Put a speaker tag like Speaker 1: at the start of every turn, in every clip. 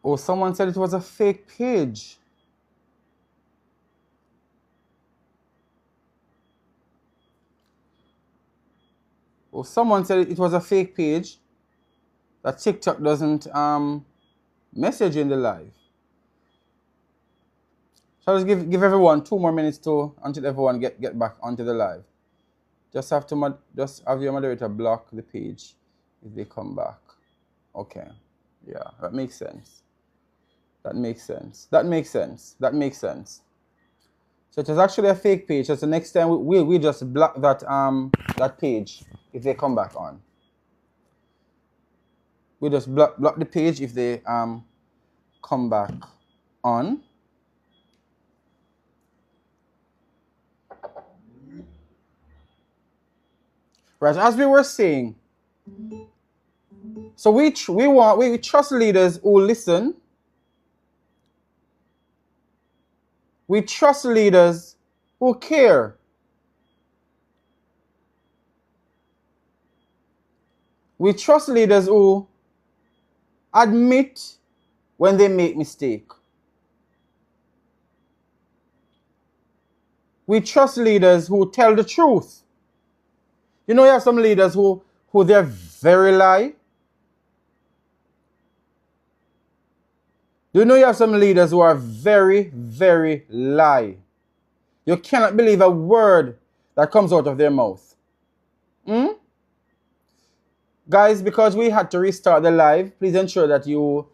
Speaker 1: Oh, someone said it was a fake page. Oh, someone said it was a fake page. That TikTok doesn't message in the live. So I'll just give everyone 2 more minutes until everyone get back onto the live. Just have your moderator block the page if they come back. Okay. Yeah, that makes sense. That makes sense. That makes sense. That makes sense. So it was actually a fake page. So the next time we just block that page if they come back on. We just block the page if they come back on. Right, as we were saying, so we trust leaders who listen. We trust leaders who care. We trust leaders who admit when they make mistake. We trust leaders who tell the truth. You know, you have some leaders who they're very lie. You know, you have some leaders who are very, very lie. You cannot believe a word that comes out of their mouth. Guys, because we had to restart the live, please ensure that you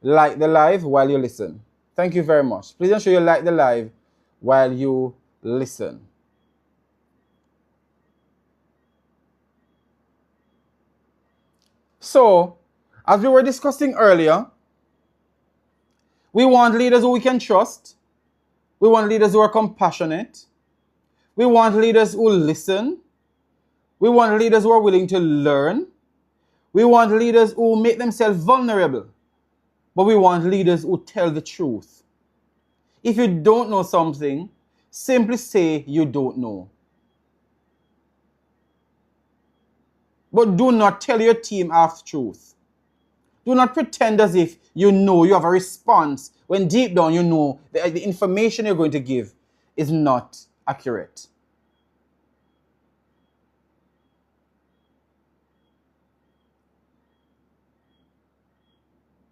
Speaker 1: like the live while you listen. Thank you very much. Please ensure you like the live while you listen. So, as we were discussing earlier, we want leaders who we can trust. We want leaders who are compassionate. We want leaders who listen. We want leaders who are willing to learn. We want leaders who make themselves vulnerable. But we want leaders who tell the truth. If you don't know something, simply say you don't know. But do not tell your team half-truth. Do not pretend as if you know you have a response when deep down you know the information you're going to give is not accurate.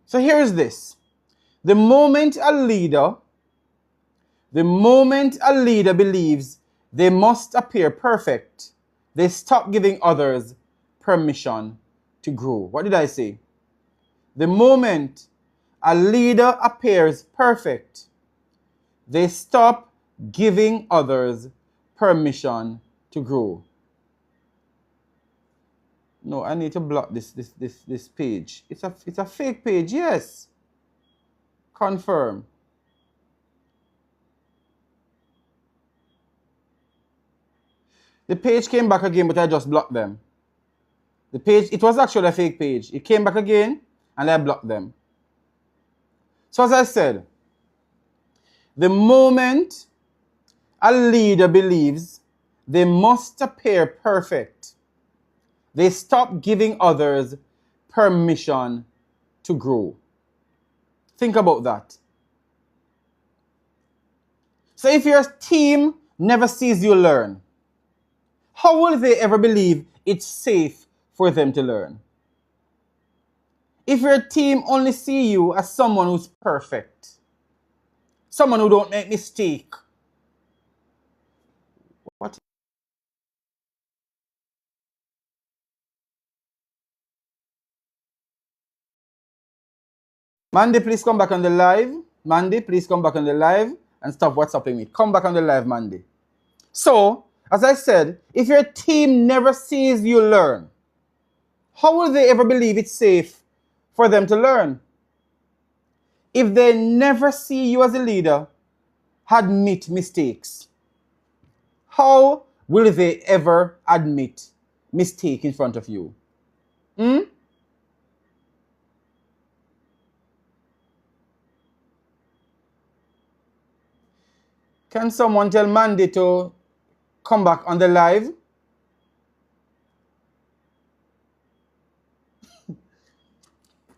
Speaker 1: So here is this. The moment a leader believes they must appear perfect, they stop giving others permission to grow. What did I say? The moment a leader appears perfect, they stop giving others permission to grow. No, I need to block this page. It's a fake page, yes. Confirm. The page came back again, but I just blocked them. The page, it was actually a fake page. It came back again, and I blocked them. So as I said, the moment a leader believes they must appear perfect, they stop giving others permission to grow. Think about that. So if your team never sees you learn, how will they ever believe it's safe for them to learn? If your team only see you as someone who's perfect, someone who don't make mistake, what? Mandy, please come back on the live. Mandy, please come back on the live and stop WhatsApping me. Come back on the live, Mandy. So, as I said, if your team never sees you learn, how will they ever believe it's safe for them to learn? If they never see you as a leader admit mistakes, how will they ever admit mistake in front of you? Can someone tell Mandy to come back on the live?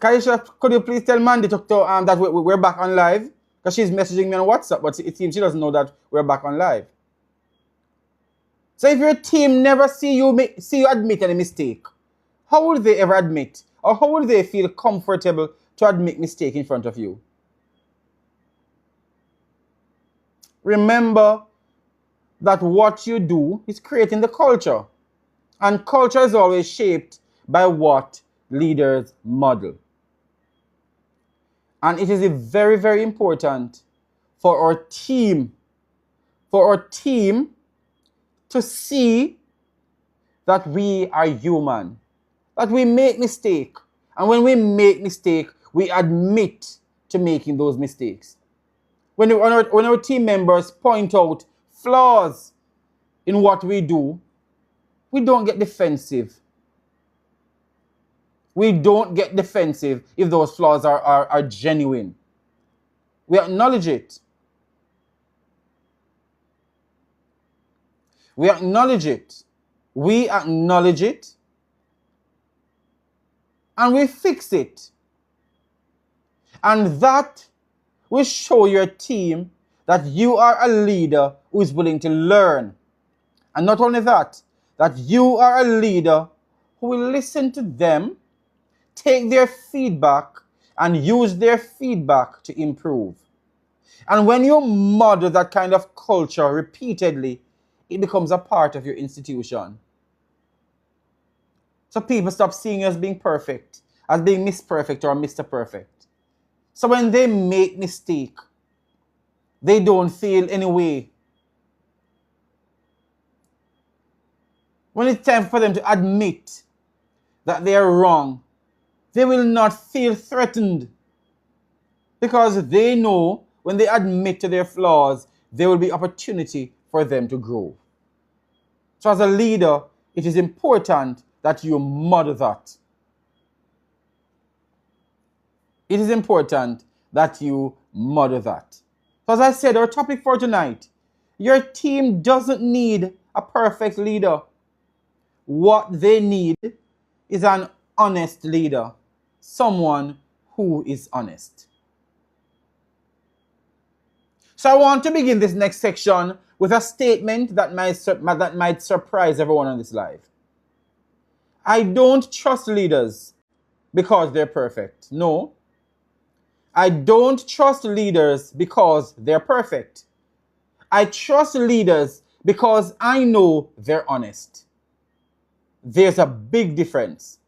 Speaker 1: Kaisha, could you please tell Mandy that we're back on live? Because she's messaging me on WhatsApp, but it seems she doesn't know that we're back on live. So if your team never see you admit any mistake, how will they ever admit, or how will they feel comfortable to admit mistake in front of you? Remember that what you do is creating the culture. And culture is always shaped by what leaders model. And it is very, very important for our team to see that we are human, that we make mistakes. And when we make mistakes, we admit to making those mistakes. When our team members point out flaws in what we do, we don't get defensive. We don't get defensive if those flaws are genuine. We acknowledge it. We acknowledge it. We acknowledge it. And we fix it. And that will show your team that you are a leader who is willing to learn. And not only that you are a leader who will listen to them, take their feedback, and use their feedback to improve. And when you model that kind of culture repeatedly, it becomes a part of your institution. So people stop seeing you as being perfect, as being Miss Perfect or Mr. Perfect. So when they make mistake, they don't feel any way. When it's time for them to admit that they are wrong, they will not feel threatened, because they know when they admit to their flaws, there will be opportunity for them to grow. So as a leader, it is important that you model that. It is important that you model that. So as I said, our topic for tonight, your team doesn't need a perfect leader. What they need is an honest leader, someone who is honest. So I want to begin this next section with a statement that might surprise everyone on this live. I don't trust leaders because they're perfect. No. I don't trust leaders because they're perfect. I trust leaders because I know they're honest. There's a big difference.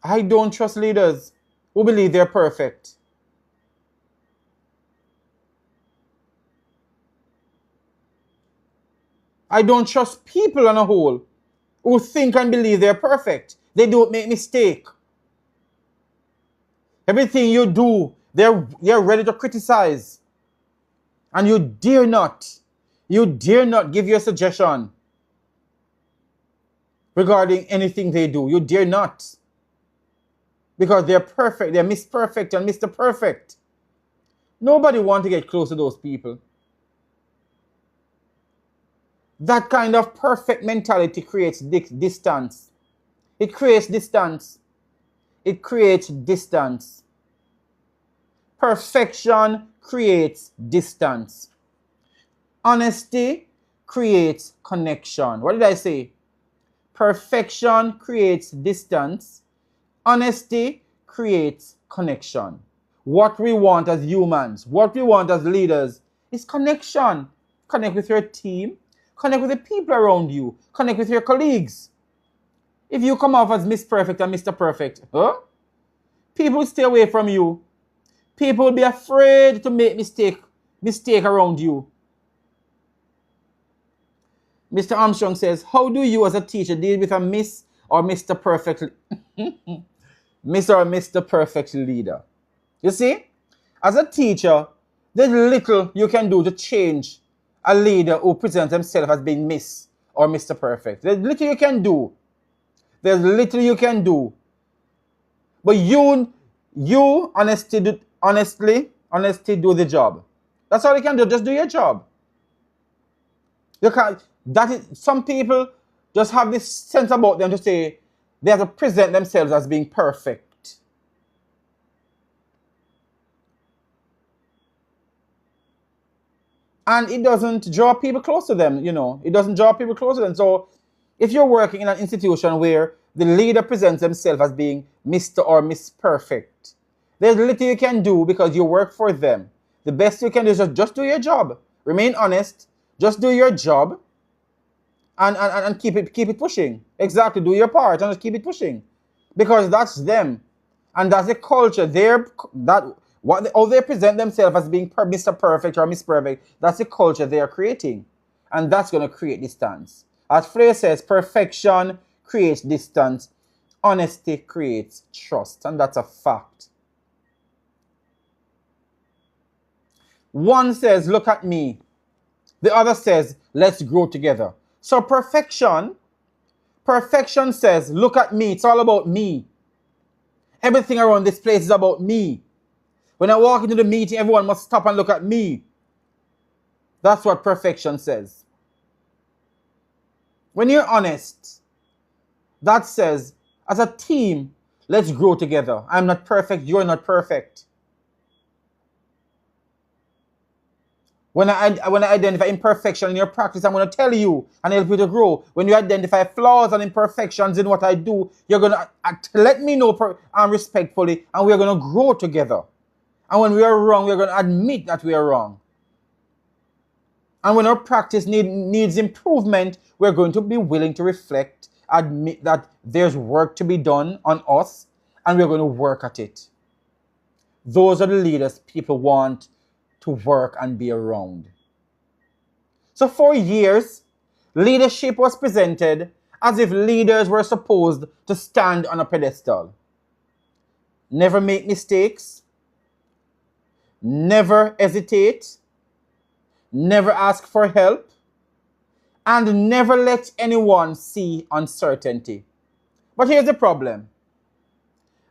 Speaker 1: I don't trust leaders who believe they're perfect. I don't trust people on a whole who think and believe they're perfect. They don't make mistake. Everything you do, they're ready to criticize. And you dare not give your suggestion regarding anything they do. You dare not. Because they're perfect, they're Miss Perfect and Mr. Perfect. Nobody wants to get close to those people. That kind of perfect mentality creates distance. It creates distance. It creates distance. Perfection creates distance. Honesty creates connection. What did I say? Perfection creates distance. Honesty creates connection. What we want as humans, what we want as leaders is connection. Connect with your team. Connect with the people around you. Connect with your colleagues. If you come off as Miss Perfect and Mr. Perfect, people will stay away from you. People will be afraid to make mistake around you. Mr. Armstrong says, how do you as a teacher deal with a Miss or Mr. Perfect Miss or Mr. Perfect leader? You see, as a teacher, there's little you can do to change a leader who presents himself as being Miss or Mr. Perfect. There's little you can do. There's little you can do. But you honestly do the job. That's all you can do. Just do your job. You can't. Some people just have this sense about them to say they have to present themselves as being perfect. And it doesn't draw people close to them, you know. It doesn't draw people close to them. So if you're working in an institution where the leader presents himself as being Mr. or Miss Perfect, there's little you can do because you work for them. The best you can do is just do your job. Remain honest. Just do your job and keep it pushing. Exactly. Do your part and just keep it pushing. Because that's them. And that's the culture. How they present themselves as being Mr. Perfect or Miss Perfect, that's the culture they are creating. And that's going to create distance. As Flair says, perfection creates distance. Honesty creates trust. And that's a fact. One says, look at me. The other says, let's grow together. So perfection says, look at me. It's all about me. Everything around this place is about me. When I walk into the meeting, everyone must stop and look at me. That's what perfection says. When you're honest, that says, as a team, let's grow together. I'm not perfect, you're not perfect. When I identify imperfection in your practice, I'm going to tell you and help you to grow. When you identify flaws and imperfections in what I do, you're going to let me know respectfully, and we're going to grow together. And when we are wrong, we're going to admit that we are wrong. And when our practice needs improvement, we're going to be willing to reflect, admit that there's work to be done on us, and we're going to work at it. Those are the leaders people want to work and be around. So for years, leadership was presented as if leaders were supposed to stand on a pedestal. Never make mistakes. Never hesitate. Never ask for help. And never let anyone see uncertainty. But here's the problem.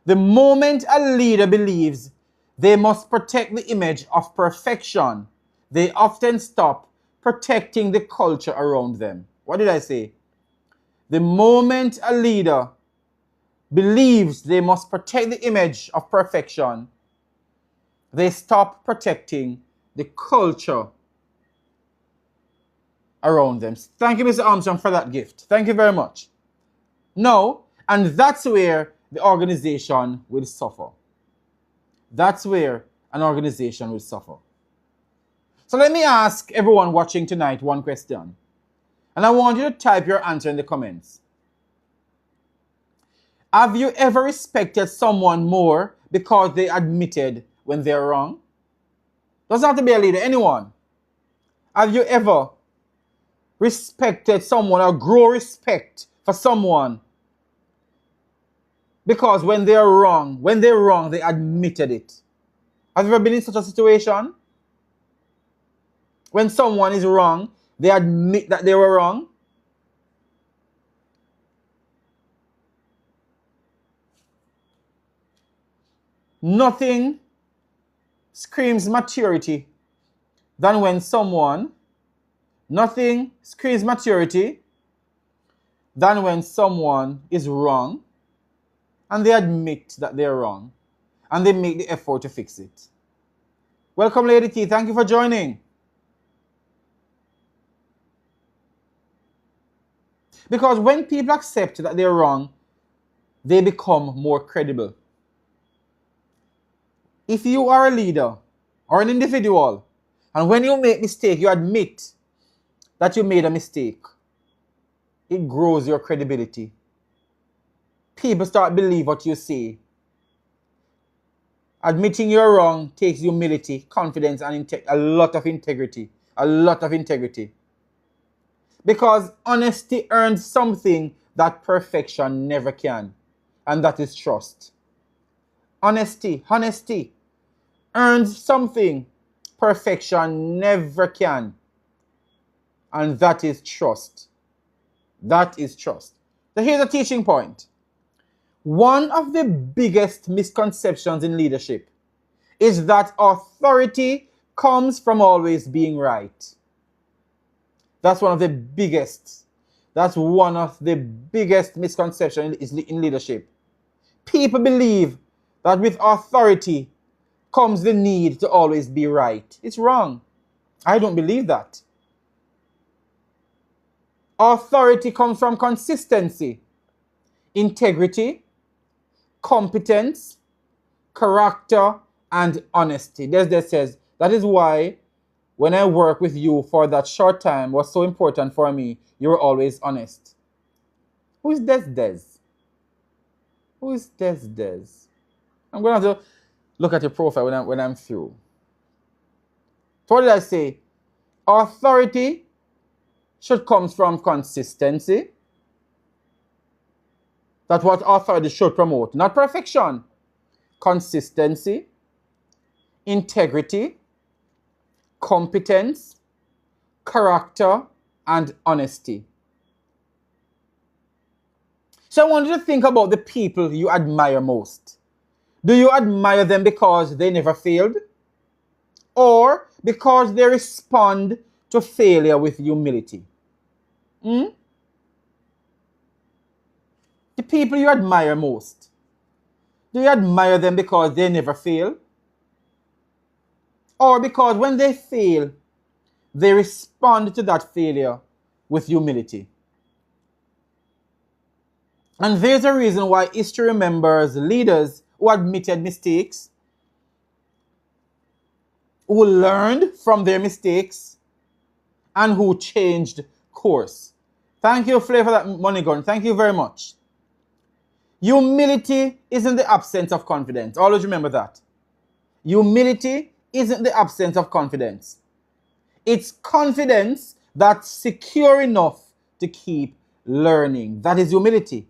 Speaker 1: The moment a leader believes they must protect the image of perfection, they often stop protecting the culture around them. What did I say? The moment a leader believes they must protect the image of perfection, they stop protecting the culture around them. Thank you, Mr. Armstrong, for that gift. Thank you very much. No, and that's where the organization will suffer. That's where an organization will suffer. So let me ask everyone watching tonight one question. And I want you to type your answer in the comments. Have you ever respected someone more because they admitted when they're wrong? Doesn't have to be a leader, anyone. Have you ever respected someone or grow respect for someone because when they're wrong, they admitted it? Have you ever been in such a situation? When someone is wrong, they admit that they were wrong? Nothing screams maturity than when someone is wrong and they admit that they're wrong and they make the effort to fix it. Welcome, Lady T. Thank you for joining. Because when people accept that they're wrong, they become more credible. If you are a leader or an individual, and when you make a mistake, you admit that you made a mistake, it grows your credibility. People start to believe what you say. Admitting you're wrong takes humility, confidence, and a lot of integrity. A lot of integrity. Because honesty earns something that perfection never can. And that is trust. Honesty earns something perfection never can. And that is trust. That is trust. So here's a teaching point. One of the biggest misconceptions in leadership is that authority comes from always being right. That's one of the biggest. That's one of the biggest misconceptions in leadership. People believe that with authority comes the need to always be right. It's wrong. I don't believe that. Authority comes from consistency, integrity, competence, character, and honesty. Des says, that is why when I work with you for that short time was so important for me, you were always honest. Who is Des? Who is Des? I'm going to have to look at your profile when I'm through. So what did I say? Authority should come from consistency. That's what authority should promote. Not perfection. Consistency, integrity, competence, character, and honesty. So I want you to think about the people you admire most. Do you admire them because they never failed? Or because they respond to failure with humility? The people you admire most, do you admire them because they never fail? Or because when they fail, they respond to that failure with humility? And there's a reason why history remembers leaders who admitted mistakes, who learned from their mistakes, and who changed course. Thank you, Flair, for that money gun. Thank you very much. Humility isn't the absence of confidence. Always remember that. Humility isn't the absence of confidence. It's confidence that's secure enough to keep learning. That is humility.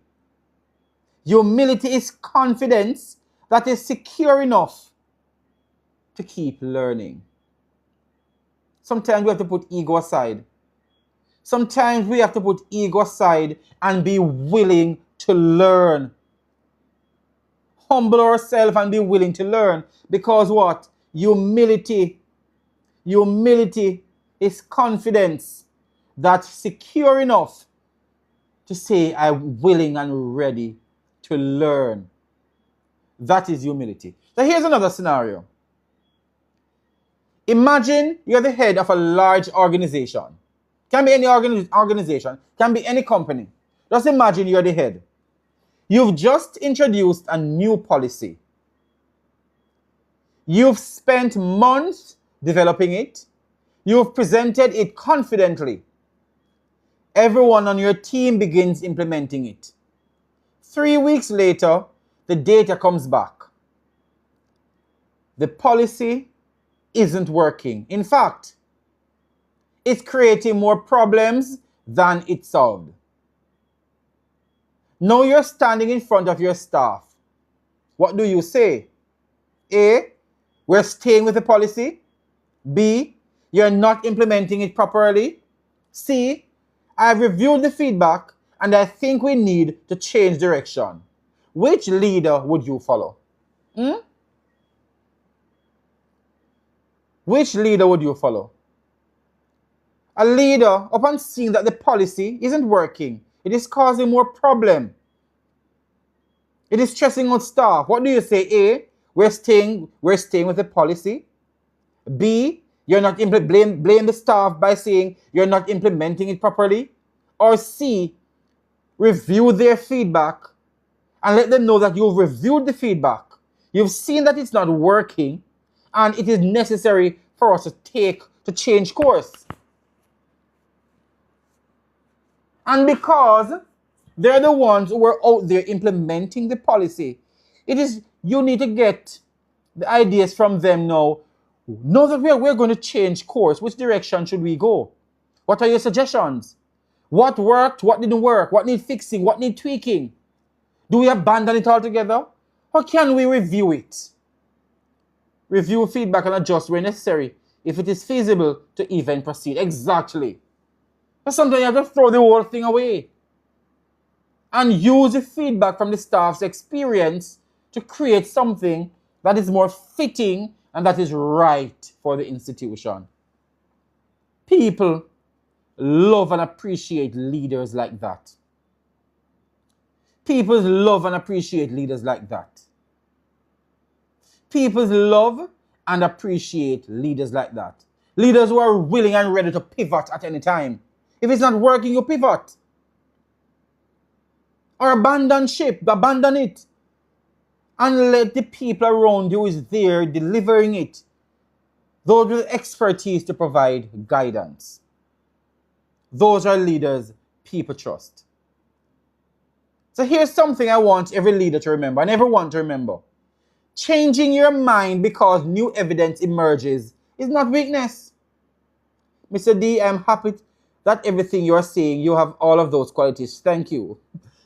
Speaker 1: Humility is confidence that is secure enough to keep learning. Sometimes we have to put ego aside. Sometimes we have to put ego aside and be willing to learn. Humble ourselves and be willing to learn. Because what? Humility is confidence that's secure enough to say, I'm willing and ready to learn. That is humility. So here's another scenario. Imagine you're the head of a large organization. Can be any organization, can be any company. Just imagine you're the head. You've just introduced a new policy. You've spent months developing it. You've presented it confidently. Everyone on your team begins implementing it. 3 weeks later, the data comes back. The policy isn't working. In fact, it's creating more problems than it solved. Now you're standing in front of your staff. What do you say? A, we're staying with the policy. B, you're not implementing it properly. C, I've reviewed the feedback and I think we need to change direction. Which leader would you follow? Which leader would you follow? A leader, upon seeing that the policy isn't working, it is causing more problem. It is stressing out staff. What do you say? A, we're staying with the policy. B, you're not blame the staff by saying you're not implementing it properly. Or C, review their feedback and let them know that you've reviewed the feedback. You've seen that it's not working and it is necessary for us to change course. And because they're the ones who are out there implementing the policy, you need to get the ideas from them now. Know that we're going to change course. Which direction should we go? What are your suggestions? What worked? What didn't work? What needs fixing? What needs tweaking? Do we abandon it altogether? Or can we review it? Review feedback and adjust where necessary, if it is feasible to even proceed. Exactly. But sometimes you have to throw the whole thing away and use the feedback from the staff's experience to create something that is more fitting and that is right for the institution. People love and appreciate leaders like that. People love and appreciate leaders like that. People love and appreciate leaders like that. Leaders who are willing and ready to pivot at any time. If it's not working, you pivot. Or abandon ship, abandon it. And let the people around you who is there delivering it, those with expertise to provide guidance. Those are leaders people trust. So here's something I want every leader to remember and everyone to remember. Changing your mind because new evidence emerges is not weakness. Mr. D, I'm happy that everything you are saying, you have all of those qualities. Thank you.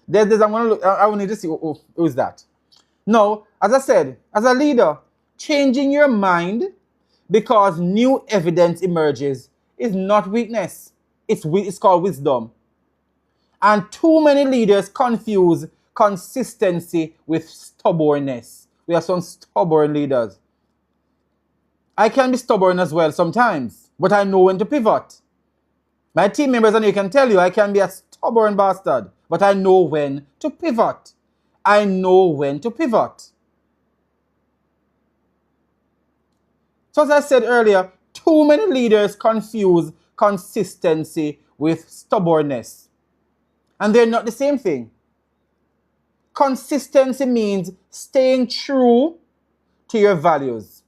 Speaker 1: I'm going to look, I will need to see who's that. No, as I said, as a leader, changing your mind because new evidence emerges is not weakness. It's called wisdom. And too many leaders confuse consistency with stubbornness. We have some stubborn leaders. I can be stubborn as well sometimes, but I know when to pivot. My team members and you can tell you I can be a stubborn bastard, but I know when to pivot. I know when to pivot. So as I said earlier, too many leaders confuse consistency with stubbornness. And they're not the same thing. Consistency means staying true to your values.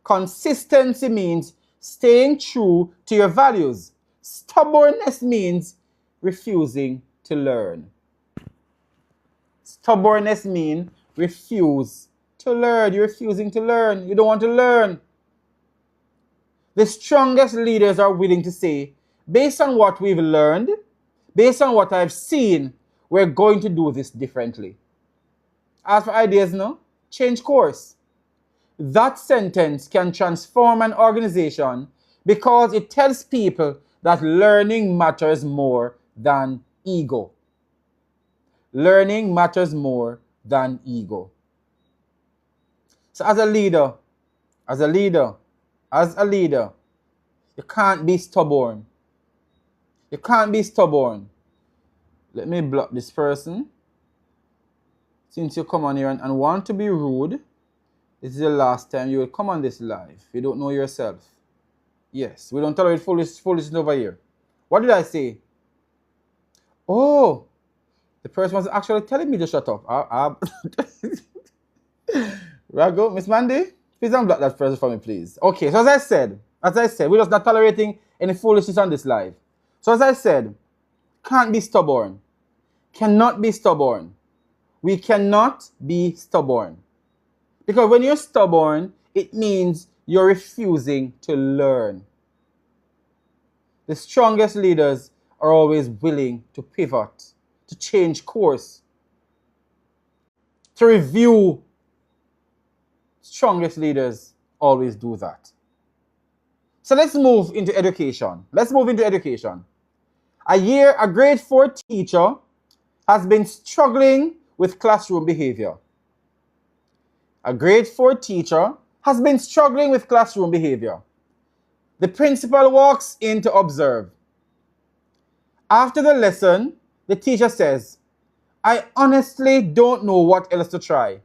Speaker 1: Consistency means staying true to your values. Stubbornness means refusing to learn. Stubbornness means refuse to learn. You're refusing to learn. You don't want to learn. The strongest leaders are willing to say, based on what we've learned, based on what I've seen, we're going to do this differently. As for ideas, no? Change course. That sentence can transform an organization because it tells people that learning matters more than ego. Learning matters more than ego. So as a leader, you can't be stubborn. You can't be stubborn. Let me block this person. Since you come on here and want to be rude, this is the last time you will come on this live. You don't know yourself. Yes, we don't tolerate foolishness over here. What did I say? Oh, the person was actually telling me to shut up. Rago, Miss Mandy, please unblock that person for me, please. Okay, so as I said, we're just not tolerating any foolishness on this live. So as I said, can't be stubborn. Cannot be stubborn. We cannot be stubborn. Because when you're stubborn, it means you're refusing to learn. The strongest leaders are always willing to pivot, to change course, to review. Strongest leaders always do that. So let's move into education. A grade 4 teacher has been struggling with classroom behavior. A grade 4 teacher has been struggling with classroom behavior. The principal walks in to observe. After the lesson, the teacher says, I honestly don't know what else to try.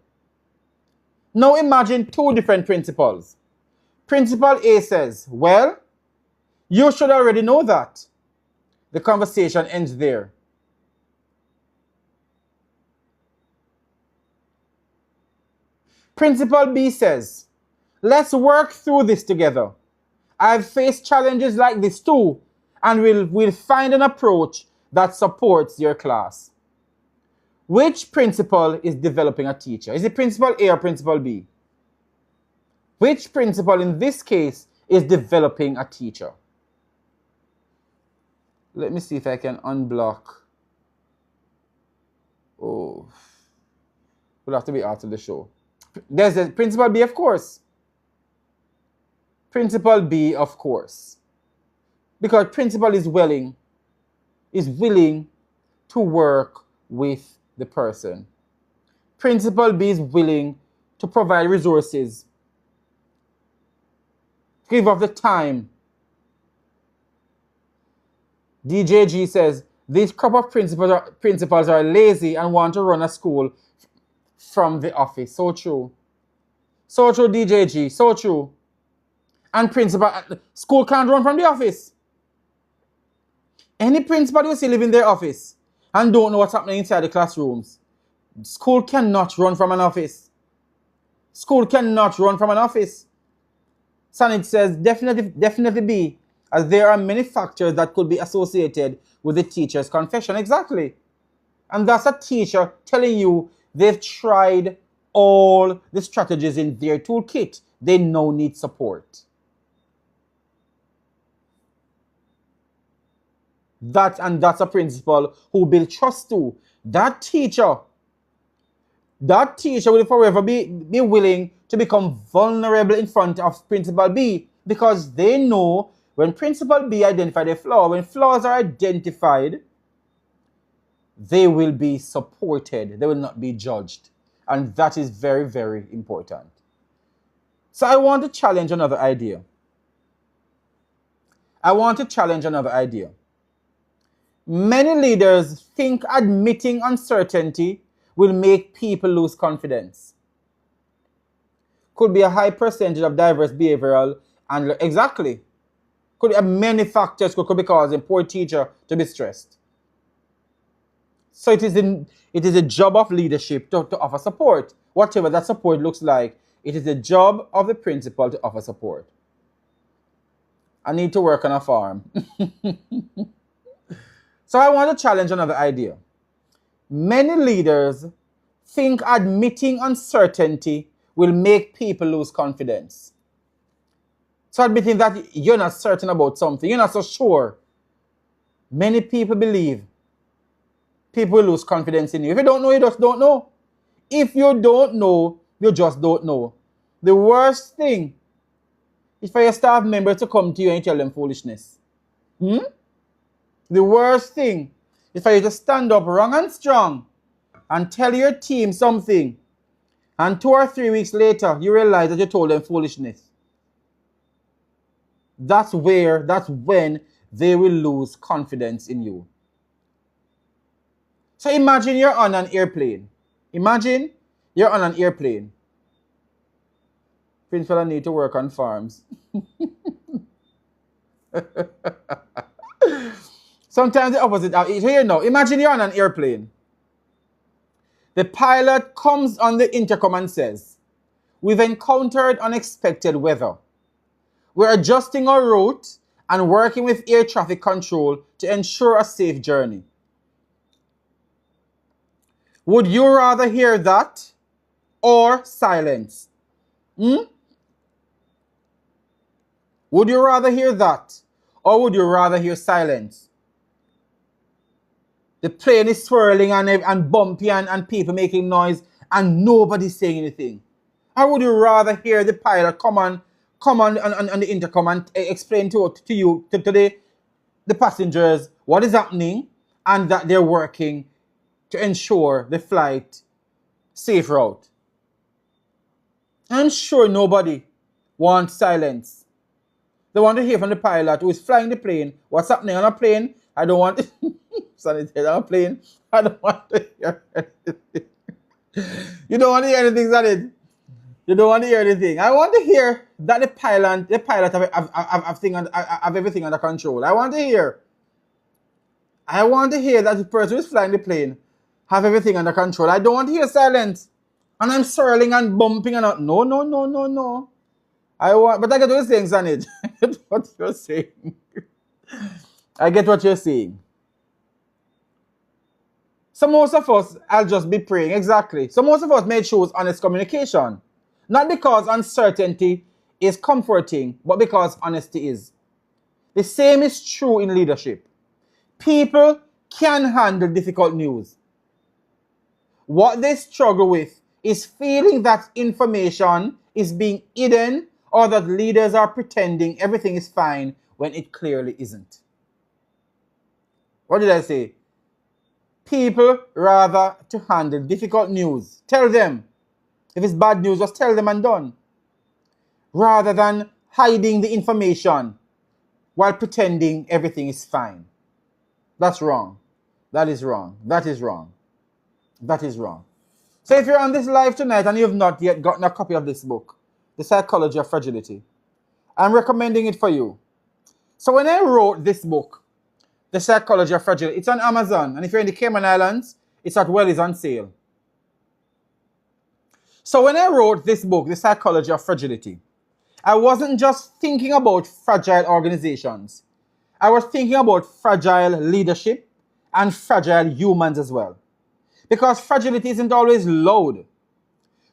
Speaker 1: Now imagine two different principals. Principal A says, well, you should already know that. The conversation ends there. Principal B says, let's work through this together. I've faced challenges like this too, and we'll find an approach that supports your class. Which principal is developing a teacher? Is it Principal A or Principal B? Which principal in this case is developing a teacher? Let me see if I can unblock. Oh, we'll have to be after the show. There's the Principal B, of course. Principal B, of course. Because principal is willing to work with the person. Principal B is willing to provide resources, give of the time. DJG says, these crop of principals are lazy and want to run a school from the office. So true. So true, DJG. So true. And school can't run from the office. Any principal you see live in their office and don't know what's happening inside the classrooms. School cannot run from an office. School cannot run from an office. Sanit says, definitely be, as there are many factors that could be associated with the teacher's confession. Exactly. And that's a teacher telling you they've tried all the strategies in their toolkit. They now need support. That's a principal who build trust to. That teacher will forever be willing to become vulnerable in front of Principal B, because they know when Principal B identifies a flaw, when flaws are identified, they will be supported. They will not be judged. And that is very, very important. So I want to challenge another idea. Many leaders think admitting uncertainty will make people lose confidence. Could be a high percentage of diverse behavioral and exactly. Could be many factors could be causing poor teacher to be stressed. So it is a job of leadership to offer support. Whatever that support looks like, it is the job of the principal to offer support. I need to work on a farm. So I want to challenge another idea. Many leaders think admitting uncertainty will make people lose confidence. So admitting that you're not certain about something, you're not so sure. Many people believe people will lose confidence in you. If you don't know, you just don't know. If you don't know, you just don't know. The worst thing is for your staff members to come to you and tell them foolishness. The worst thing is for you to stand up wrong and strong and tell your team something, and 2 or 3 weeks later, you realize that you told them foolishness. That's when they will lose confidence in you. So imagine you're on an airplane. Principal, I need to work on farms. Sometimes the opposite. Here now, imagine you're on an airplane. The pilot comes on the intercom and says, we've encountered unexpected weather. We're adjusting our route and working with air traffic control to ensure a safe journey. Would you rather hear that or silence? Would you rather hear that or would you rather hear silence? The plane is swirling and bumpy and people making noise and nobody's saying anything. Or would you rather hear the pilot come on the intercom and explain to the passengers what is happening and that they're working to ensure the flight safe route? I'm sure nobody wants silence. They want to hear from the pilot who is flying the plane what's happening on a plane. I don't want Sanit, on a plane. I don't want to hear anything. You don't want to hear anything, Sanit. You don't want to hear anything. I want to hear that the pilot have everything under control. I want to hear that the person who is flying the plane have everything under control. I don't want to hear silence. And I'm swirling and bumping and no. But I get what you're saying, Sanit. I get what you're saying. I get what you're saying. So most of us, I'll just be praying. Exactly. So most of us may choose honest communication. Not because uncertainty is comforting, but because honesty is. The same is true in leadership. People can handle difficult news. What they struggle with is feeling that information is being hidden or that leaders are pretending everything is fine when it clearly isn't. What did I say? People rather to handle difficult news. Tell them. If it's bad news, just tell them and done. Rather than hiding the information while pretending everything is fine. That's wrong. That is wrong. That is wrong. That is wrong. So if you're on this live tonight and you have not yet gotten a copy of this book, The Psychology of Fragility, I'm recommending it for you. So when I wrote this book, The Psychology of Fragility, it's on Amazon. And if you're in the Cayman Islands, it's at Well is on sale. So when I wrote this book, The Psychology of Fragility, I wasn't just thinking about fragile organizations. I was thinking about fragile leadership and fragile humans as well. Because fragility isn't always loud.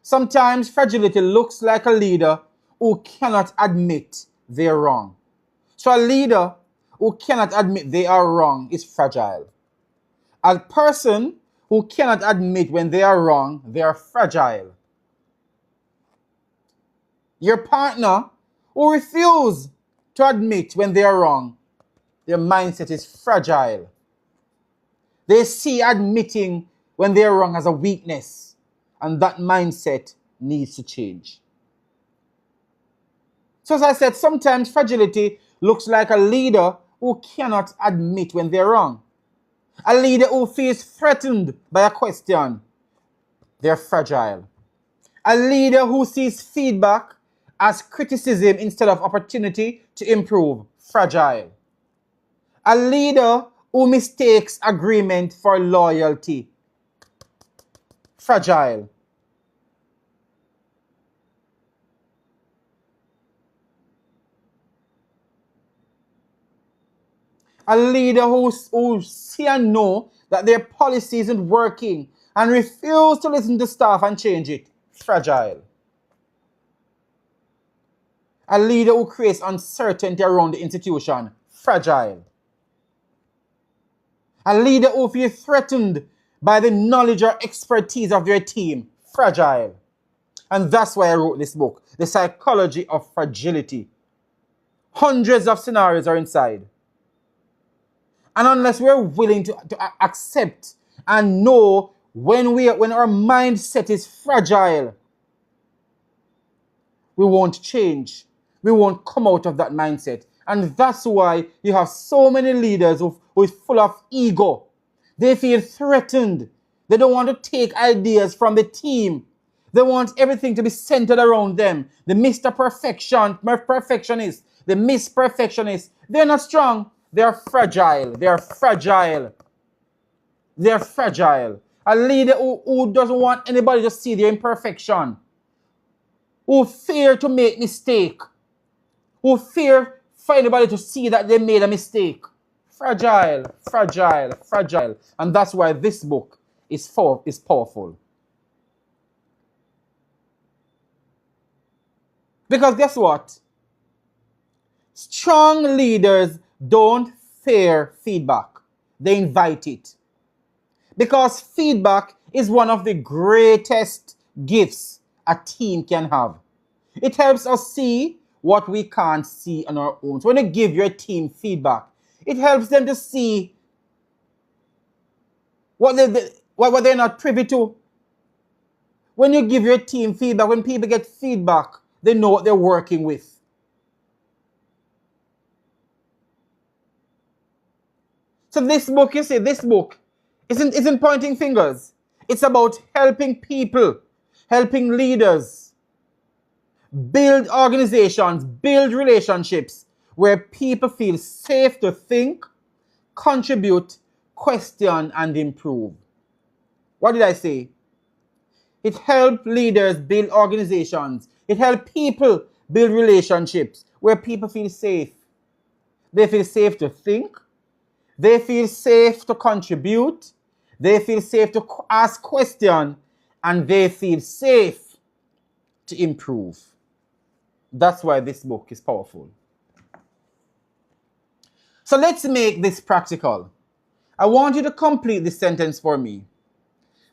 Speaker 1: Sometimes fragility looks like a leader who cannot admit they're wrong. So a leader who cannot admit they are wrong is fragile. A person who cannot admit when they are wrong, they are fragile. Your partner who refuses to admit when they are wrong, their mindset is fragile. They see admitting when they are wrong as a weakness, and that mindset needs to change. So as I said, sometimes fragility looks like a leader who cannot admit when they're wrong. A leader who feels threatened by a question, they're fragile. A leader who sees feedback as criticism instead of opportunity to improve, fragile. A leader who mistakes agreement for loyalty, fragile. A leader who see and know that their policy isn't working and refuse to listen to staff and change it, fragile. A leader who creates uncertainty around the institution, fragile. A leader who feels threatened by the knowledge or expertise of their team, fragile. And that's why I wrote this book, The Psychology of Fragility. Hundreds of scenarios are inside. And unless we're willing to accept and know when our mindset is fragile, we won't change. We won't come out of that mindset. And that's why you have so many leaders who are full of ego. They feel threatened. They don't want to take ideas from the team. They want everything to be centered around them. The Mr. Perfectionist, the Miss Perfectionist, they're not strong. They're fragile. They're fragile. They're fragile. A leader who doesn't want anybody to see their imperfection. Who fear to make mistake. Who fear for anybody to see that they made a mistake. Fragile, fragile, fragile. And that's why this book is powerful. Because guess what? Strong leaders don't fear feedback. They invite it. Because feedback is one of the greatest gifts a team can have. It helps us see what we can't see on our own. So when you give your team feedback, it helps them to see what they're not privy to. When you give your team feedback, when people get feedback, they know what they're working with. So this book, you see, this book isn't pointing fingers. It's about helping people, helping leaders build organizations, build relationships where people feel safe to think, contribute, question, and improve. What did I say? It helps leaders build organizations. It helps people build relationships where people feel safe. They feel safe to think. They feel safe to contribute. They feel safe to ask questions. And they feel safe to improve. That's why this book is powerful. So let's make this practical. I want you to complete this sentence for me.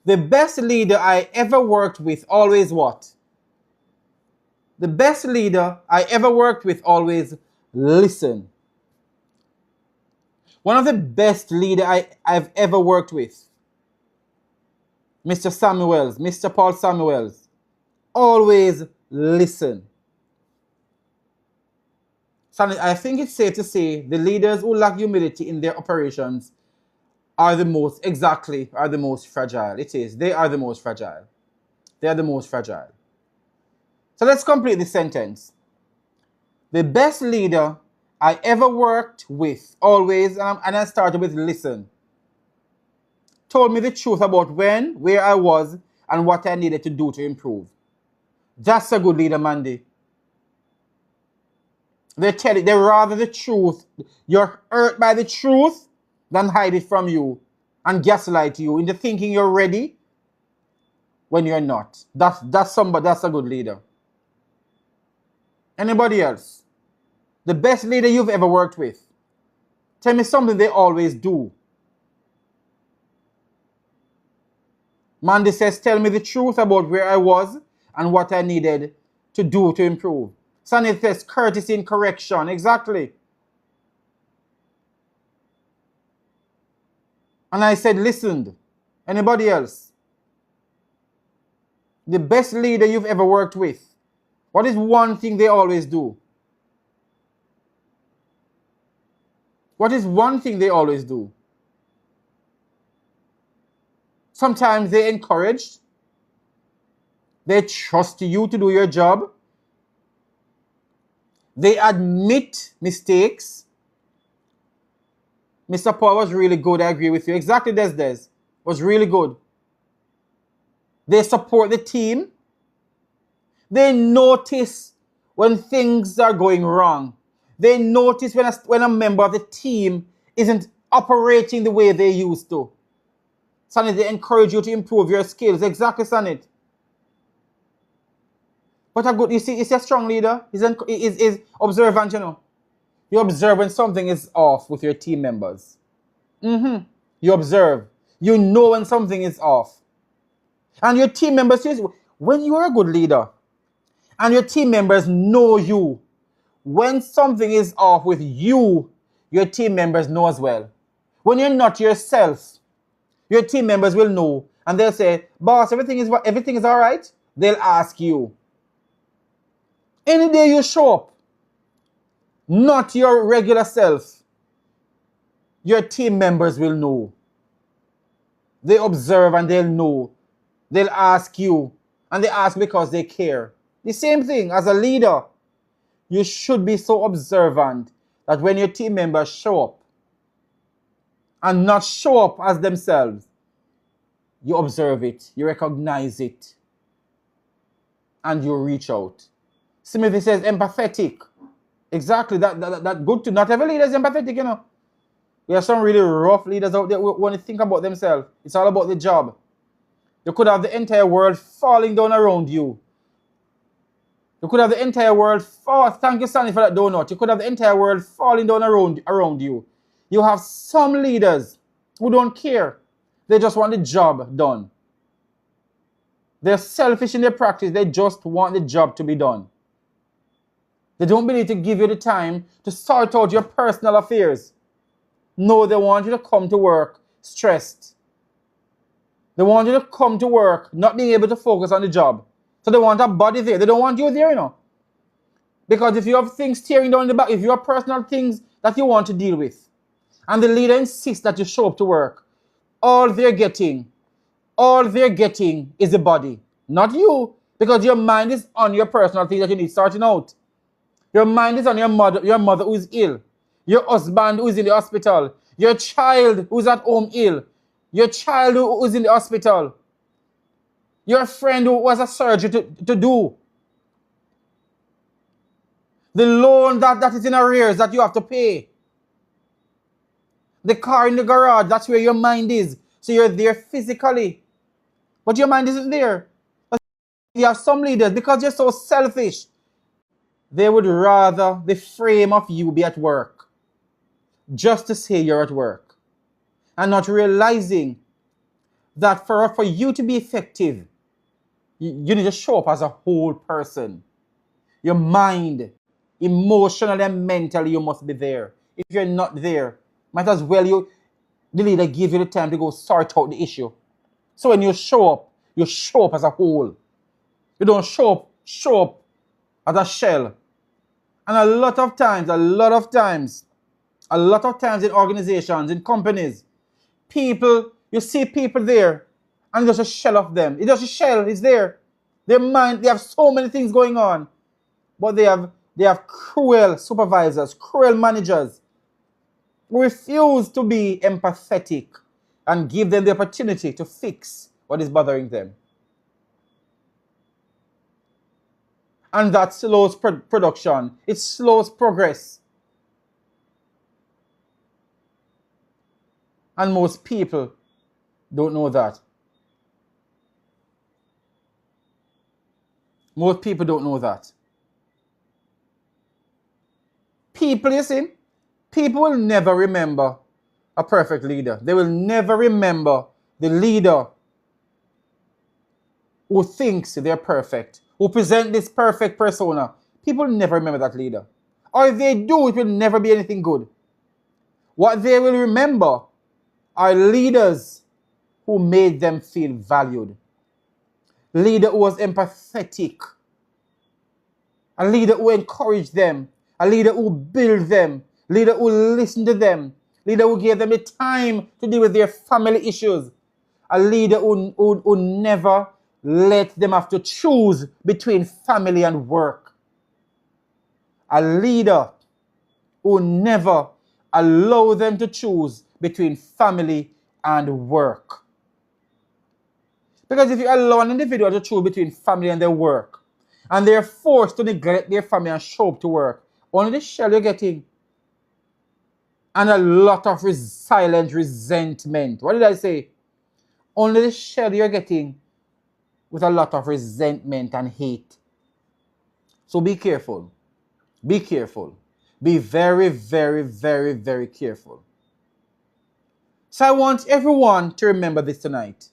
Speaker 1: The best leader I ever worked with always what? The best leader I ever worked with always listen. One of the best leaders I've ever worked with, Mr. Samuels, Mr. Paul Samuels, always listen. So I think it's safe to say the leaders who lack humility in their operations are the most, exactly, are the most fragile. It is. They are the most fragile. They are the most fragile. So let's complete the sentence. The best leader I ever worked with, always, and I started with listen, told me the truth about when, where I was, and what I needed to do to improve. That's a good leader, Mandy. They tell it, they rather the truth. You're hurt by the truth than hide it from you and gaslight you into thinking you're ready when you're not. That's somebody, that's a good leader. Anybody else? The best leader you've ever worked with. Tell me something they always do. Mandy says, tell me the truth about where I was and what I needed to do to improve. Sunny says, courtesy and correction. Exactly. And I said, listened. Anybody else? The best leader you've ever worked with. What is one thing they always do? What is one thing they always do? Sometimes they encourage. They trust you to do your job. They admit mistakes. Mr. Paul was really good, I agree with you. Exactly, Des. Was really good. They support the team. They notice when things are going wrong. They notice when a member of the team isn't operating the way they used to. Sonny, they encourage you to improve your skills. Exactly, Sonny. But you see, a strong leader. He's observant, you know. You observe when something is off with your team members. You observe. You know when something is off. And your team members, when you are a good leader, and your team members know you, when something is off with you, your team members know as well. When you're not yourself, your team members will know. And they'll say, boss, everything is all right? They'll ask you. Any day you show up, not your regular self, your team members will know. They observe and they'll know. They'll ask you. And they ask because they care. The same thing as a leader. You should be so observant that when your team members show up and not show up as themselves, you observe it, you recognize it, and you reach out. Smith says empathetic. Exactly, that good to not every leader is empathetic, you know. We have some really rough leaders out there who want to think about themselves. It's all about the job. You could have the entire world falling down around you. You could have the entire world fall. Thank you, Sandy, for that donut. You could have the entire world falling down around you. You have some leaders who don't care. They just want the job done. They're selfish in their practice. They just want the job to be done. They don't believe to give you the time to sort out your personal affairs. No, they want you to come to work stressed. They want you to come to work not being able to focus on the job. So they want a body there. They don't want you there, you know. Because if you have things tearing down the back, if you have personal things that you want to deal with, and the leader insists that you show up to work, all they're getting is the body. Not you. Because your mind is on your personal things that you need sorting out. Your mind is on your mother who is ill. Your husband who is in the hospital. Your child who's at home ill. Your child who is in the hospital. Your friend who has a surgery to do. The loan that is in arrears that you have to pay. The car in the garage, that's where your mind is. So you're there physically. But your mind isn't there. You have some leaders, because you're so selfish, they would rather the frame of you be at work. Just to say you're at work. And not realizing that for you to be effective, you need to show up as a whole person. Your mind, emotionally and mentally, you must be there. If you're not there, might as well the leader give you the time to go sort out the issue. So when you show up as a whole. You don't show up as a shell. And a lot of times in organizations, in companies, People, you see people there, and there's a shell of them. It's just a shell, it's there. Their mind, they have so many things going on. But they have cruel supervisors, cruel managers who refuse to be empathetic and give them the opportunity to fix what is bothering them. And that slows production. It slows progress. And most people don't know that. Most people don't know that. People, you see, people will never remember a perfect leader. They will never remember the leader who thinks they're perfect, who present this perfect persona. People never remember that leader. Or if they do, it will never be anything good. What they will remember are leaders who made them feel valued. Leader who was empathetic. A leader who encouraged them. A leader who built them. Leader who listened to them. Leader who gave them the time to deal with their family issues. A leader who never let them have to choose between family and work. A leader who never allow them to choose between family and work. Because if you allow an individual to choose between family and their work, and they're forced to neglect their family and show up to work, only the shell you're getting. And a lot of silent resentment. What did I say? Only the shell you're getting with a lot of resentment and hate. So be careful. Be careful. Be very, very, very, very careful. So I want everyone to remember this tonight.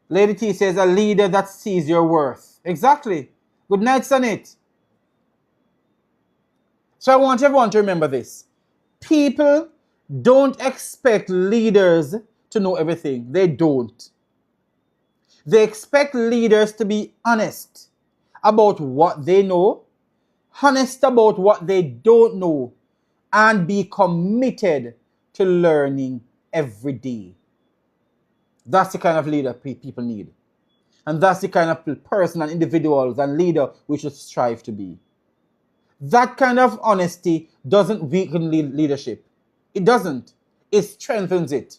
Speaker 1: Lady T says, a leader that sees your worth. Exactly. Good night, Sonnet. So I want everyone to remember this. People don't expect leaders to know everything. They don't. They expect leaders to be honest about what they know, honest about what they don't know, and be committed to learning every day. That's the kind of leader people need. And that's the kind of person and individuals and leader we should strive to be. That kind of honesty doesn't weaken leadership. It doesn't. It strengthens it.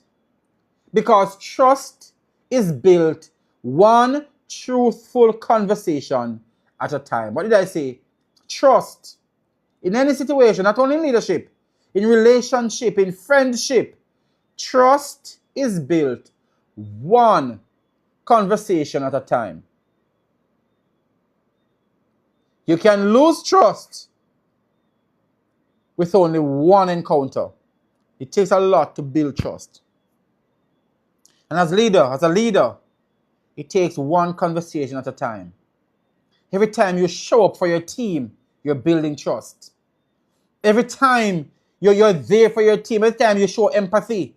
Speaker 1: Because trust is built one truthful conversation at a time. What did I say? Trust. In any situation, not only in leadership, in relationship, in friendship, trust is built one conversation at a time. You can lose trust with only one encounter. It takes a lot to build trust. And as a leader, it takes one conversation at a time. Every time you show up for your team, you're building trust. Every time you're there for your team, every time you show empathy,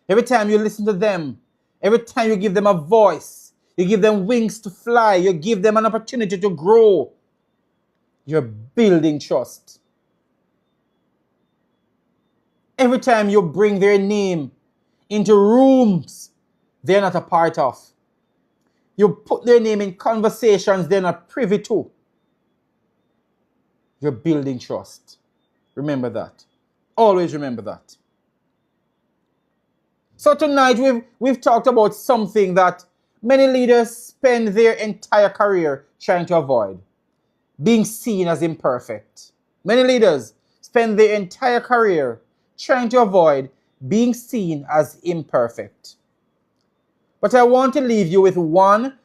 Speaker 1: every time you listen to them, every time you give them a voice, you give them wings to fly, you give them an opportunity to grow, you're building trust. Every time you bring their name into rooms they're not a part of, you put their name in conversations they're not privy to, you're building trust. Remember that. Always remember that. So tonight we've talked about something that many leaders spend their entire career trying to avoid. Being seen as imperfect. Many leaders spend their entire career trying to avoid being seen as imperfect. But I want to leave you with one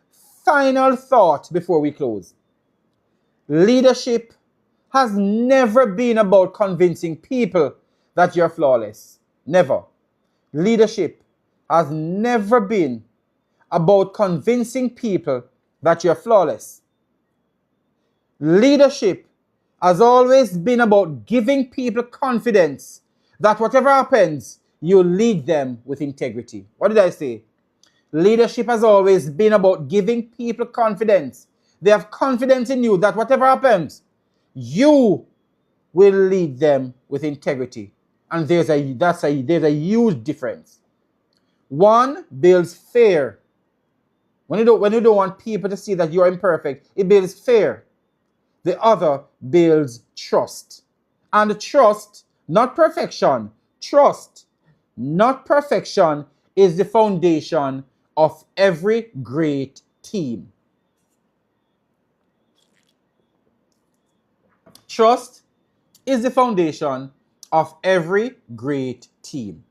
Speaker 1: final thought before we close. Leadership has never been about convincing people that you're flawless. Never. Leadership has never been about convincing people that you're flawless. Leadership has always been about giving people confidence that whatever happens, you lead them with integrity. What did I say? Leadership has always been about giving people confidence. They have confidence in you that whatever happens, you will lead them with integrity. And there's a huge difference. One builds fear. When you don't want people to see that you're imperfect, it builds fear. The other builds trust. And trust, not perfection, trust, not perfection, is the foundation of every great team. Trust is the foundation of every great team.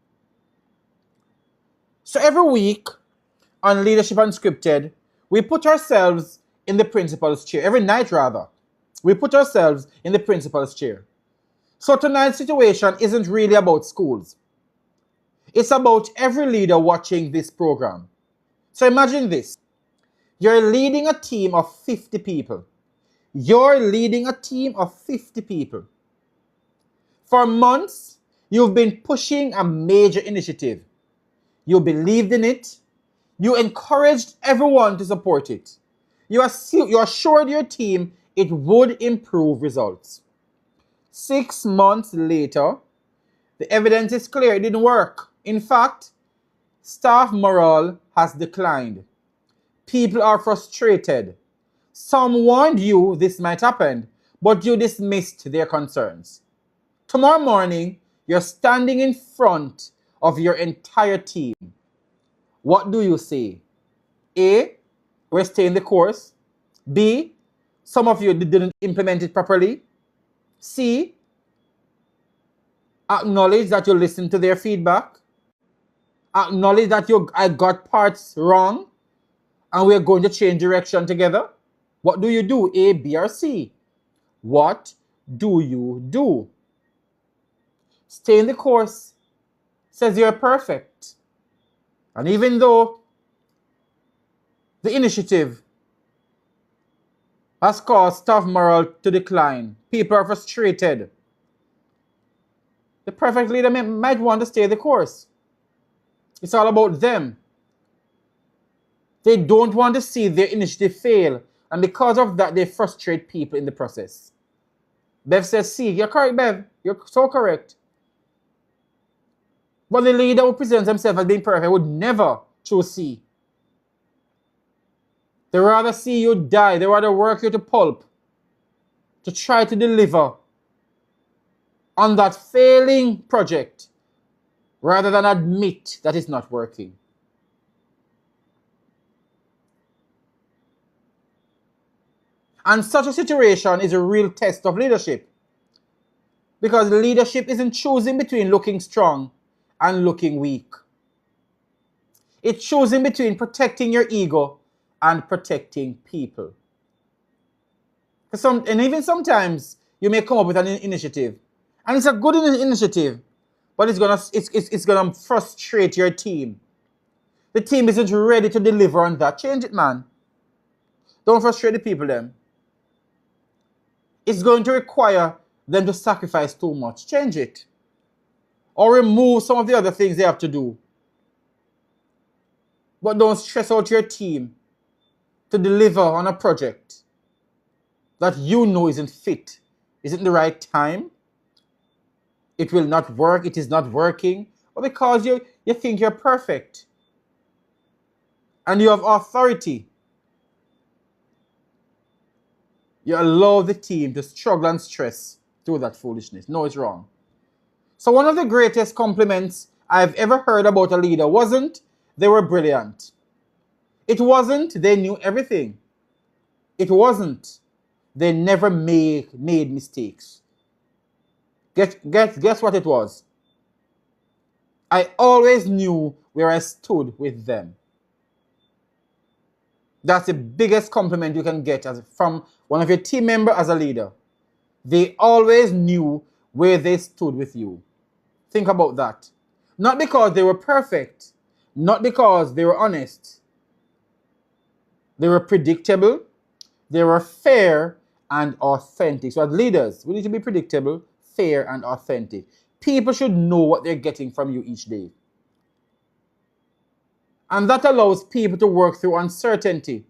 Speaker 1: So every week on Leadership Unscripted, we put ourselves in the principal's chair. Every night, rather, we put ourselves in the principal's chair. So tonight's situation isn't really about schools. It's about every leader watching this program. So imagine this. You're leading a team of 50 people. You're leading a team of 50 people. For months, you've been pushing a major initiative. You believed in it. You encouraged everyone to support it. You assured your team it would improve results. 6 months later, the evidence is clear, it didn't work. In fact, staff morale has declined. People are frustrated. Some warned you this might happen, but you dismissed their concerns. Tomorrow morning, you're standing in front of your entire team. What do you say? A, we're staying the course. B, some of you didn't implement it properly. C, acknowledge that you listened to their feedback. Acknowledge that I got parts wrong and we're going to change direction together. What do you do? A, B, or C? What do you do? Stay in the course says you're perfect. And even though the initiative has caused staff morale to decline, people are frustrated, the perfect leader might want to stay the course. It's all about them. They don't want to see their initiative fail, and because of that, they frustrate people in the process. Bev says, C. You're correct, Bev. You're so correct. But the leader who presents himself as being perfect would never choose C. They rather see you die. They rather work you to pulp to try to deliver on that failing project rather than admit that it's not working. And such a situation is a real test of leadership, because leadership isn't choosing between looking strong and looking weak. It's choosing between protecting your ego and protecting people. And even sometimes you may come up with an initiative, and it's a good initiative, but it's gonna frustrate your team. The team isn't ready to deliver on that. Change it, man. Don't frustrate the people then. It's going to require them to sacrifice too much. Change it. Or remove some of the other things they have to do. But don't stress out your team to deliver on a project that you know isn't fit, isn't the right time. It will not work, it is not working, or because you think you're perfect and you have authority. You allow the team to struggle and stress through that foolishness. No, it's wrong. So one of the greatest compliments I've ever heard about a leader wasn't they were brilliant. It wasn't they knew everything. It wasn't they never made mistakes. Guess what it was? I always knew where I stood with them. That's the biggest compliment you can get from one of your team members as a leader. They always knew where they stood with you. Think about that. Not because they were perfect, not because they were honest. They were predictable, they were fair and authentic. So as leaders, we need to be predictable, fair and authentic. People should know what they're getting from you each day. And that allows people to work through uncertainty.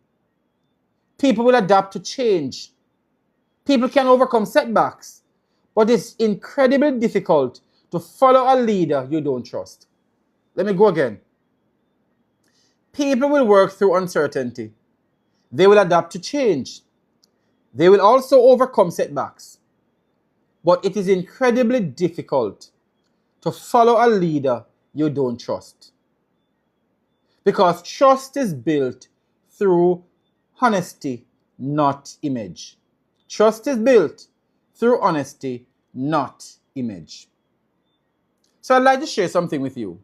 Speaker 1: People will adapt to change. People can overcome setbacks. But it's incredibly difficult to follow a leader you don't trust. Let me go again. People will work through uncertainty. They will adapt to change. They will also overcome setbacks. But it is incredibly difficult to follow a leader you don't trust. Because trust is built through honesty, not image. Trust is built through honesty, not image. So I'd like to share something with you.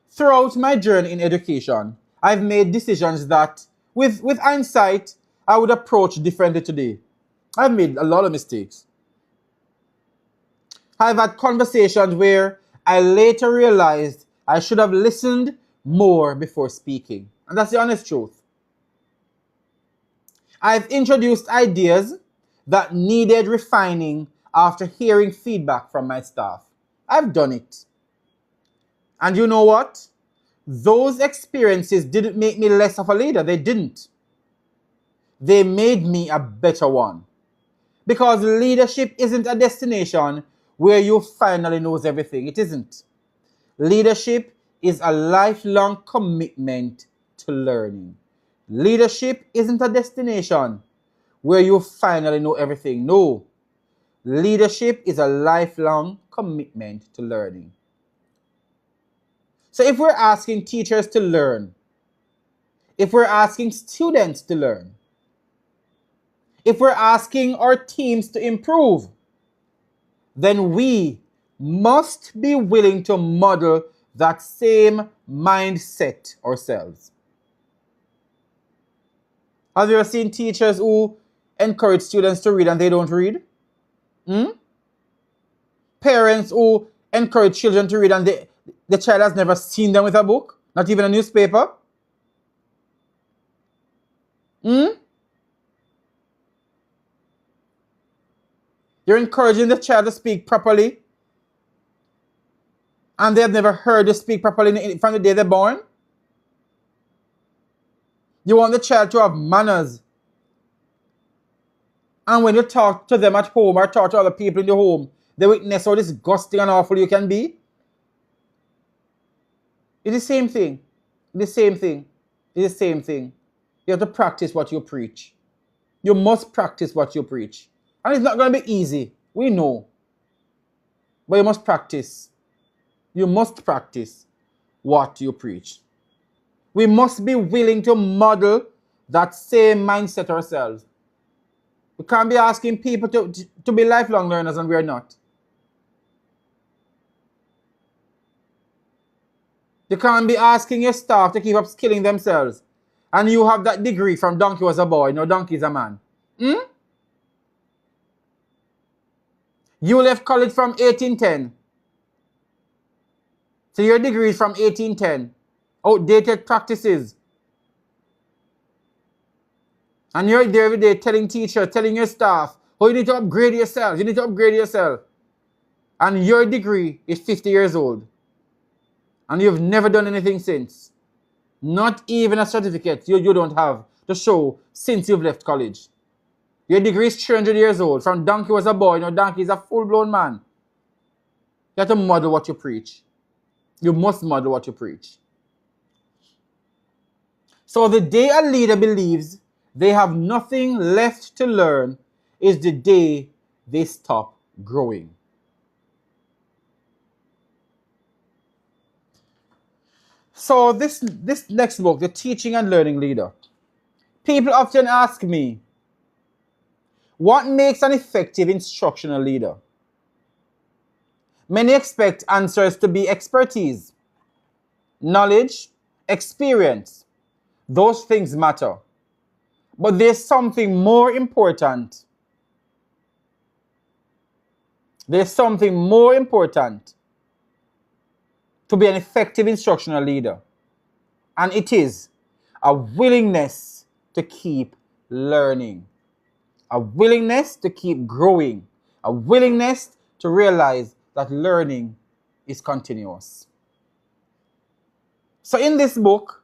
Speaker 1: Throughout my journey in education, I've made decisions that, with hindsight, I would approach differently today. I've made a lot of mistakes. I've had conversations where I later realized I should have listened more before speaking. And that's the honest truth. I've introduced ideas that needed refining after hearing feedback from my staff. I've done it. And you know what? Those experiences didn't make me less of a leader. They didn't. They made me a better one. Because leadership isn't a destination where you finally know everything. It isn't. Leadership is a lifelong commitment to learning. Leadership isn't a destination where you finally know everything. No. Leadership is a lifelong commitment to learning. So if we're asking teachers to learn, if we're asking students to learn, if we're asking our teams to improve, then we must be willing to model that same mindset ourselves. Have you ever seen teachers who encourage students to read and they don't read? Parents who encourage children to read and the child has never seen them with a book, not even a newspaper? You're encouraging the child to speak properly and they have never heard you speak properly from the day they're born? You want the child to have manners. And when you talk to them at home or talk to other people in the home, they witness how disgusting and awful you can be. It's the same thing. It's the same thing. It's the same thing. You have to practice what you preach. You must practice what you preach. And it's not going to be easy. We know. But you must practice. You must practice what you preach. We must be willing to model that same mindset ourselves. We can't be asking people to be lifelong learners and we're not. You can't be asking your staff to keep upskilling themselves. And you have that degree from donkey was a boy, no donkey is a man. You left college from 1810. So your degree is from 1810. Outdated practices. And you're there every day telling teachers, telling your staff, you need to upgrade yourself. You need to upgrade yourself. And your degree is 50 years old. And you've never done anything since. Not even a certificate you don't have to show since you've left college. Your degree is 300 years old. From donkey was a boy, now donkey is a full-blown man. You have to model what you preach. You must model what you preach. So the day a leader believes they have nothing left to learn is the day they stop growing. So this next book, The Teaching and Learning Leader. People often ask me, what makes an effective instructional leader? Many expect answers to be expertise, knowledge, experience. Those things matter. But there's something more important. There's something more important to be an effective instructional leader. And it is a willingness to keep learning. A willingness to keep growing. A willingness to realize that learning is continuous. So in this book,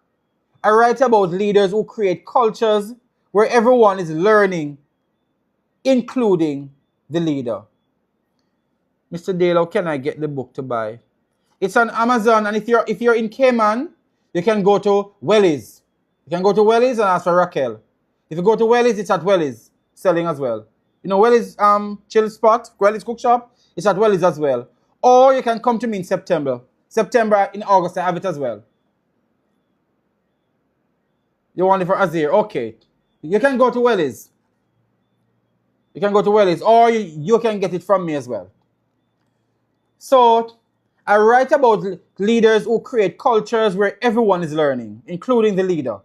Speaker 1: I write about leaders who create cultures where everyone is learning, including the leader. Mr. Dale, how can I get the book to buy? It's on Amazon, and if you're in Cayman, you can go to Welly's. You can go to Welly's and ask for Raquel. If you go to Welly's, it's at Welly's selling as well. You know Welly's chill spot, Welly's cook shop, it's at Welly's as well. Or you can come to me in September. In August, I have it as well. You want it for Azir? Okay. You can go to Welly's. You can go to Welly's, or you can get it from me as well. So, I write about leaders who create cultures where everyone is learning, including the leader.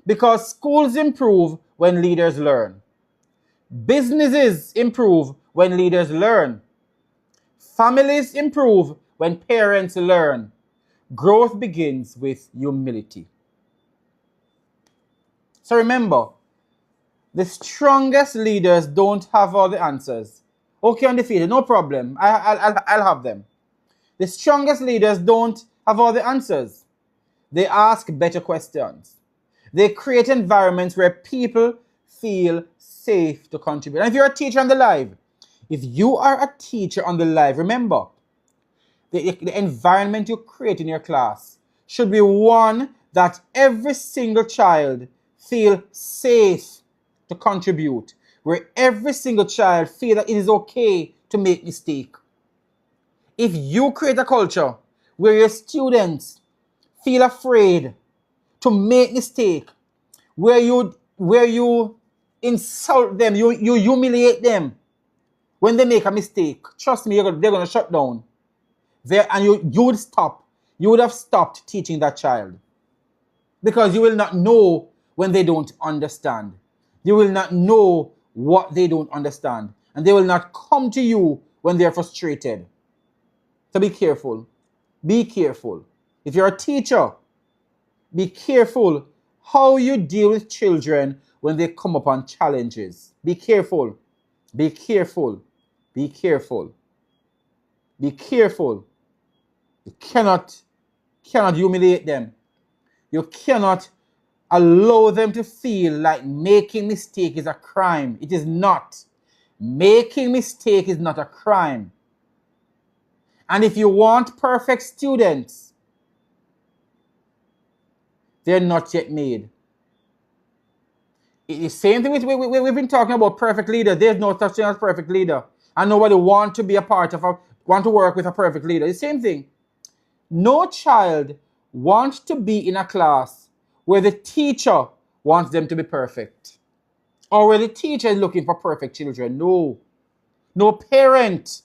Speaker 1: Because schools improve when leaders learn. Businesses improve when leaders learn. Families improve when parents learn. Growth begins with humility. So remember, the strongest leaders don't have all the answers. Okay, undefeated, no problem. I'll have them. The strongest leaders don't have all the answers. They ask better questions. They create environments where people feel safe to contribute. And if you're a teacher on the live, if you are a teacher on the live, remember, the environment you create in your class should be one that every single child feel safe to contribute, where every single child feel that it is okay to make mistake. If you create a culture where your students feel afraid to make mistake, where you insult them, you humiliate them when they make a mistake, trust me, they're going to shut down. And you would stop. You would have stopped teaching that child. Because you will not know when they don't understand. You will not know what they don't understand. And they will not come to you when they're frustrated. So be careful. Be careful. If you're a teacher, be careful how you deal with children when they come upon challenges. Be careful. Be careful. Be careful. Be careful. You cannot humiliate them. You cannot allow them to feel like making mistake is a crime. It is not. Making mistake is not a crime. And if you want perfect students, they're not yet made. It's the same thing we've been talking about perfect leader. There's no such thing as perfect leader. And nobody want to work with a perfect leader. It's the same thing. No child wants to be in a class where the teacher wants them to be perfect. Or where the teacher is looking for perfect children. No. No parent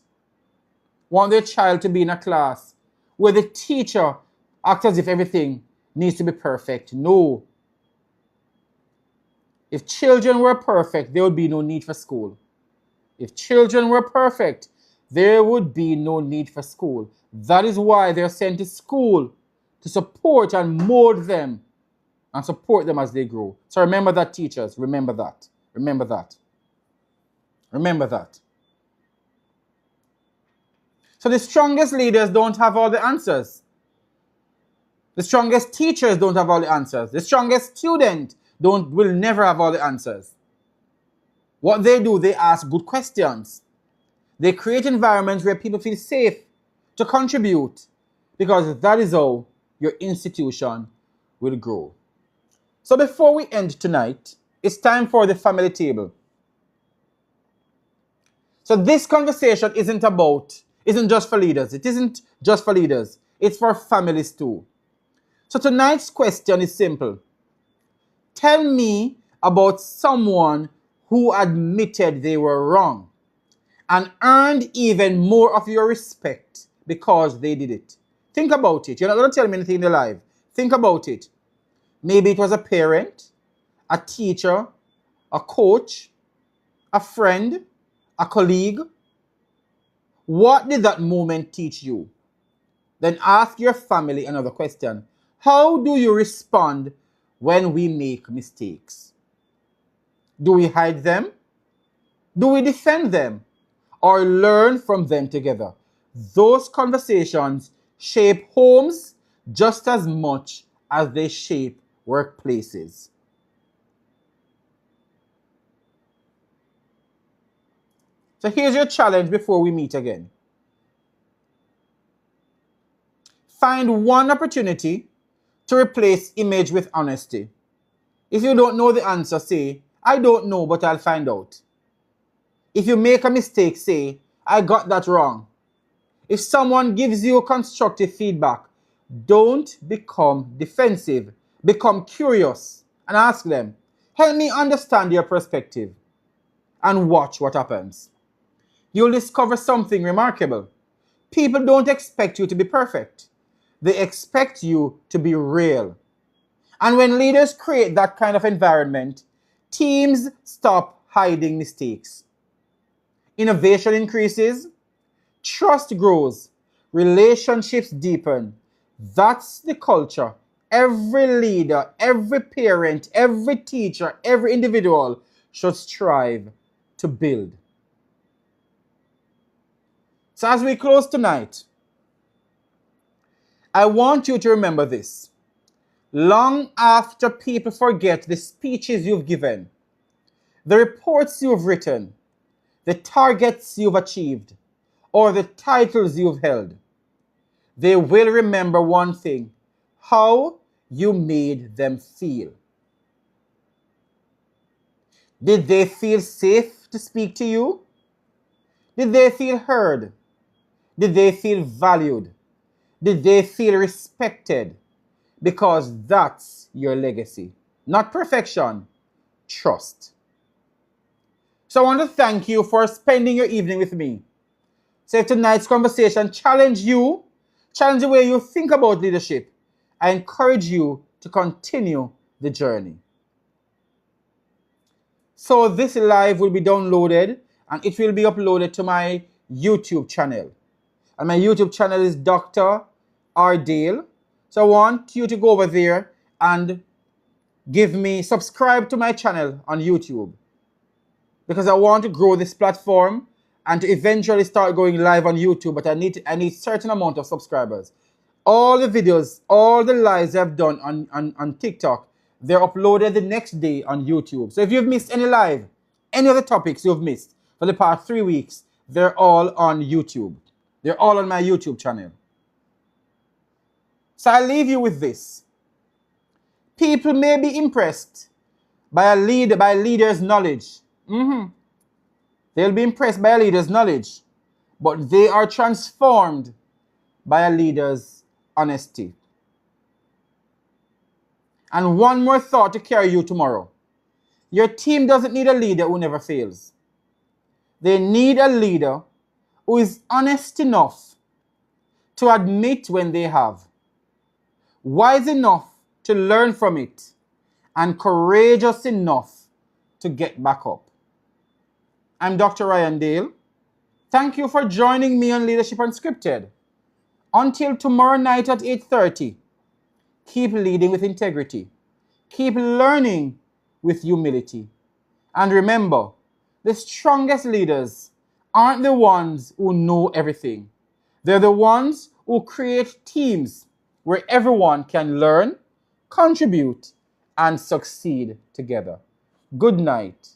Speaker 1: wants their child to be in a class where the teacher acts as if everything needs to be perfect. No. If children were perfect, there would be no need for school. If children were perfect, there would be no need for school. That is why they're sent to school, to support and mold them and support them as they grow. So remember that, teachers. Remember that. Remember that. Remember that. So the strongest leaders don't have all the answers. The strongest teachers don't have all the answers. The strongest student will never have all the answers. What they do, they ask good questions. They create environments where people feel safe to contribute, because that is how your institution will grow. So before we end tonight, it's time for the family table. So this conversation isn't just for leaders. It isn't just for leaders. It's for families too. So tonight's question is simple. Tell me about someone who admitted they were wrong and earned even more of your respect because they did it. Think about it. You're not going to tell me anything in the live. Think about it. Maybe it was a parent, a teacher, a coach, a friend, a colleague. What did that moment teach you? Then ask your family another question. How do you respond when we make mistakes? Do we hide them? Do we defend them? Or learn from them together? Those conversations shape homes just as much as they shape workplaces. So here's your challenge before we meet again. Find one opportunity to replace image with honesty. If you don't know the answer, say, I don't know, but I'll find out. If you make a mistake, say, I got that wrong. If someone gives you constructive feedback, don't become defensive. Become curious and ask them, help me understand your perspective, and watch what happens. You'll discover something remarkable. People don't expect you to be perfect. They expect you to be real. And when leaders create that kind of environment, teams stop hiding mistakes. Innovation increases, trust grows, relationships deepen. That's the culture every leader, every parent, every teacher, every individual should strive to build. So as we close tonight, I want you to remember this. Long after people forget the speeches you've given, the reports you've written, the targets you've achieved, or the titles you've held, they will remember one thing: how you made them feel. Did they feel safe to speak to you? Did they feel heard? Did they feel valued? Did they feel respected? Because that's your legacy. Not perfection, trust. So I want to thank you for spending your evening with me. So if tonight's conversation challenged you, challenge the way you think about leadership, I encourage you to continue the journey. So this live will be downloaded and it will be uploaded to my YouTube channel. And my YouTube channel is Dr. R. Dale. So I want you to go over there and subscribe to my channel on YouTube. Because I want to grow this platform and to eventually start going live on YouTube, but I need a certain amount of subscribers. All the videos, all the lives I've done on TikTok, they're uploaded the next day on YouTube. So if you've missed any live, any of the topics you've missed for the past 3 weeks, they're all on YouTube. They're all on my YouTube channel. So I leave you with this. People may be impressed by a leader's knowledge. They'll be impressed by a leader's knowledge, but they are transformed by a leader's honesty. And one more thought to carry you tomorrow. Your team doesn't need a leader who never fails. They need a leader who is honest enough to admit when they have, wise enough to learn from it, and courageous enough to get back up. I'm Dr. Ryan Dale. Thank you for joining me on Leadership Unscripted. Until tomorrow night at 8:30, keep leading with integrity. Keep learning with humility. And remember, the strongest leaders aren't the ones who know everything. They're the ones who create teams where everyone can learn, contribute, and succeed together. Good night,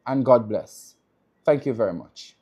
Speaker 1: and God bless. Thank you very much.